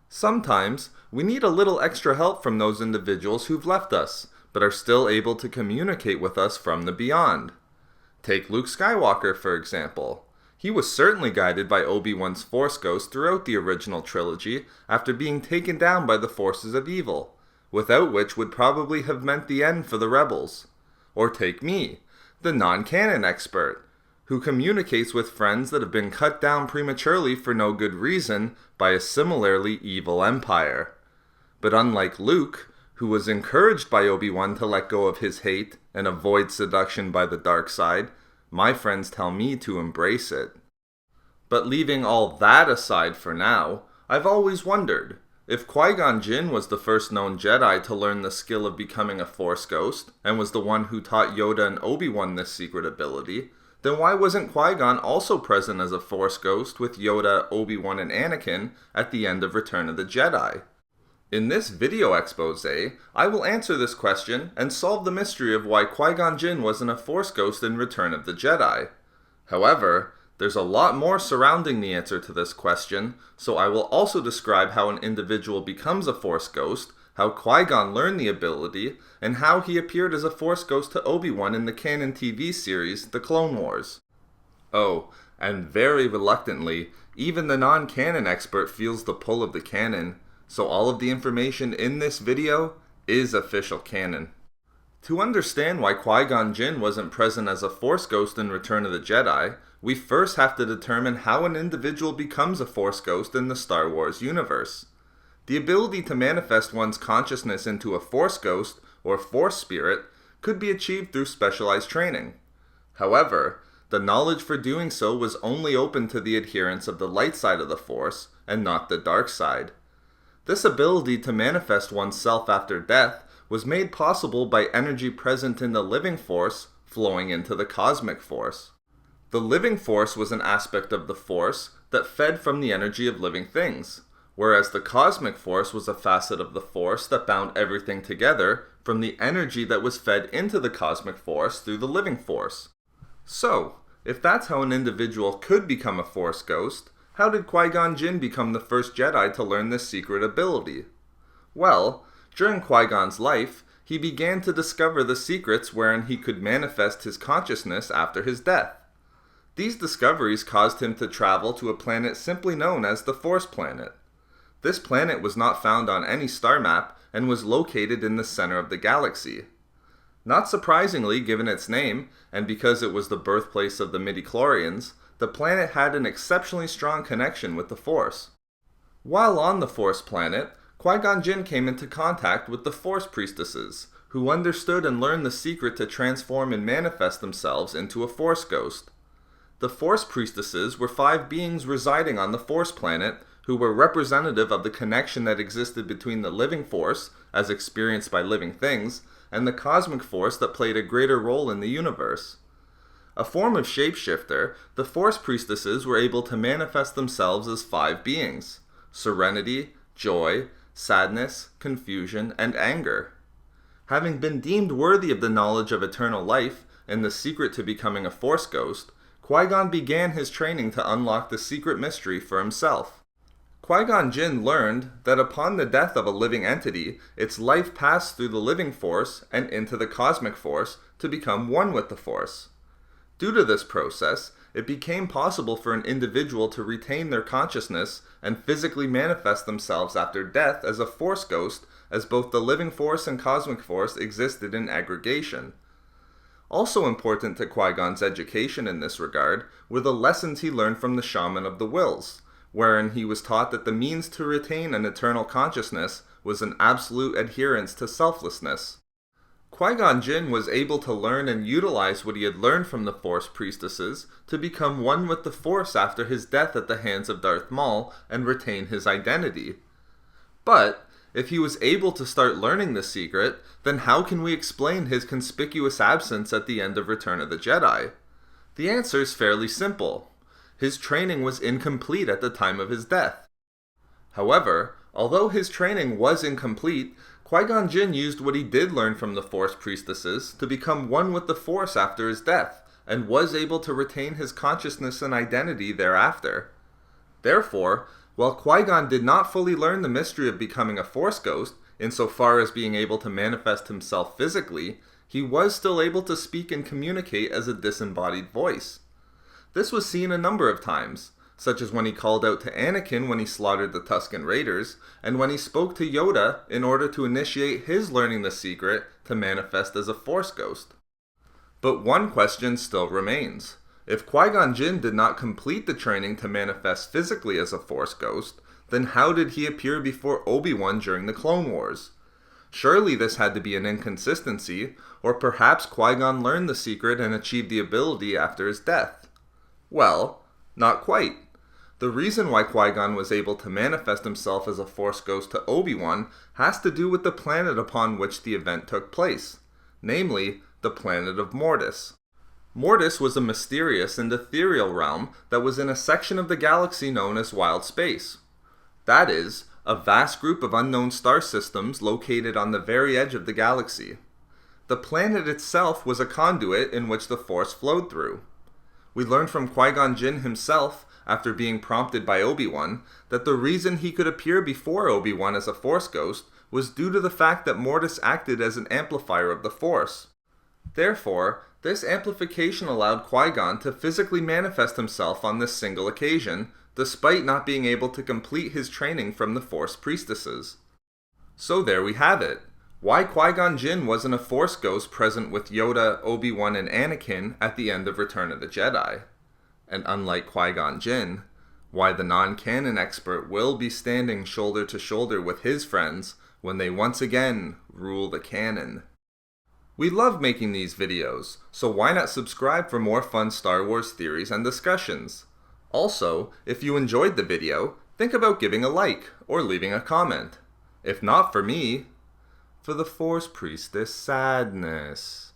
Sometimes, we need a little extra help from those individuals who've left us, but are still able to communicate with us from the beyond. Take Luke Skywalker, for example. He was certainly guided by Obi-Wan's Force Ghost throughout the original trilogy after being taken down by the forces of evil, without which would probably have meant the end for the rebels. Or take me, the non-canon expert, who communicates with friends that have been cut down prematurely for no good reason by a similarly evil empire. But unlike Luke, who was encouraged by Obi-Wan to let go of his hate and avoid seduction by the dark side, my friends tell me to embrace it. But leaving all that aside for now, I've always wondered, if Qui-Gon Jinn was the first known Jedi to learn the skill of becoming a Force Ghost, and was the one who taught Yoda and Obi-Wan this secret ability, then why wasn't Qui-Gon also present as a Force Ghost with Yoda, Obi-Wan, and Anakin at the end of Return of the Jedi? In this video expose, I will answer this question and solve the mystery of why Qui-Gon Jinn wasn't a Force Ghost in Return of the Jedi. However, there's a lot more surrounding the answer to this question, so I will also describe how an individual becomes a Force Ghost, how Qui-Gon learned the ability, and how he appeared as a Force Ghost to Obi-Wan in the canon TV series, The Clone Wars. Oh, and very reluctantly, even the non-canon expert feels the pull of the canon, so all of the information in this video is official canon. To understand why Qui-Gon Jinn wasn't present as a Force Ghost in Return of the Jedi, we first have to determine how an individual becomes a Force Ghost in the Star Wars universe. The ability to manifest one's consciousness into a Force Ghost, or Force Spirit, could be achieved through specialized training. However, the knowledge for doing so was only open to the adherents of the light side of the Force, and not the dark side. This ability to manifest oneself after death was made possible by energy present in the living force flowing into the cosmic force. The living force was an aspect of the Force that fed from the energy of living things, whereas the cosmic force was a facet of the Force that bound everything together from the energy that was fed into the cosmic force through the living force. So, if that's how an individual could become a Force Ghost, how did Qui-Gon Jinn become the first Jedi to learn this secret ability? Well, during Qui-Gon's life, he began to discover the secrets wherein he could manifest his consciousness after his death. These discoveries caused him to travel to a planet simply known as the Force Planet. This planet was not found on any star map and was located in the center of the galaxy. Not surprisingly, given its name, and because it was the birthplace of the midichlorians, the planet had an exceptionally strong connection with the Force. While on the Force Planet, Qui-Gon Jinn came into contact with the Force Priestesses, who understood and learned the secret to transform and manifest themselves into a Force Ghost. The Force Priestesses were 5 beings residing on the Force Planet who were representative of the connection that existed between the living force, as experienced by living things, and the cosmic force that played a greater role in the universe. A form of shapeshifter, the Force Priestesses were able to manifest themselves as 5 beings: serenity, joy, sadness, confusion, and anger. Having been deemed worthy of the knowledge of eternal life and the secret to becoming a Force Ghost, Qui-Gon began his training to unlock the secret mystery for himself. Qui-Gon Jinn learned that upon the death of a living entity, its life passed through the living force and into the cosmic force to become one with the Force. Due to this process, it became possible for an individual to retain their consciousness and physically manifest themselves after death as a Force Ghost, as both the living force and cosmic force existed in aggregation. Also important to Qui-Gon's education in this regard were the lessons he learned from the Shaman of the Wills, wherein he was taught that the means to retain an eternal consciousness was an absolute adherence to selflessness. Qui-Gon Jinn was able to learn and utilize what he had learned from the Force Priestesses to become one with the Force after his death at the hands of Darth Maul and retain his identity. But if he was able to start learning the secret, then how can we explain his conspicuous absence at the end of Return of the Jedi? The answer is fairly simple. His training was incomplete at the time of his death. However, although his training was incomplete, Qui-Gon Jinn used what he did learn from the Force Priestesses to become one with the Force after his death, and was able to retain his consciousness and identity thereafter. Therefore, While Qui-Gon did not fully learn the mystery of becoming a Force ghost, insofar as being able to manifest himself physically, he was still able to speak and communicate as a disembodied voice. This was seen a number of times, such as when he called out to Anakin when he slaughtered the Tusken Raiders, and when he spoke to Yoda in order to initiate his learning the secret to manifest as a Force ghost. But one question still remains. If Qui-Gon Jinn did not complete the training to manifest physically as a Force ghost, then how did he appear before Obi-Wan during the Clone Wars? Surely this had to be an inconsistency, or perhaps Qui-Gon learned the secret and achieved the ability after his death. Well, not quite. The reason why Qui-Gon was able to manifest himself as a Force ghost to Obi-Wan has to do with the planet upon which the event took place, namely, the planet of Mortis. Mortis was a mysterious and ethereal realm that was in a section of the galaxy known as Wild Space. That is, a vast group of unknown star systems located on the very edge of the galaxy. The planet itself was a conduit in which the Force flowed through. We learned from Qui-Gon Jinn himself, after being prompted by Obi-Wan, that the reason he could appear before Obi-Wan as a Force ghost was due to the fact that Mortis acted as an amplifier of the Force. Therefore, this amplification allowed Qui-Gon to physically manifest himself on this single occasion, despite not being able to complete his training from the Force priestesses. So there we have it. Why Qui-Gon Jinn wasn't a Force ghost present with Yoda, Obi-Wan, and Anakin at the end of Return of the Jedi. And unlike Qui-Gon Jinn, why the non-canon expert will be standing shoulder to shoulder with his friends when they once again rule the canon. We love making these videos, so why not subscribe for more fun Star Wars theories and discussions? Also, if you enjoyed the video, think about giving a like or leaving a comment. If not for me, for the Force Priestess Sadness.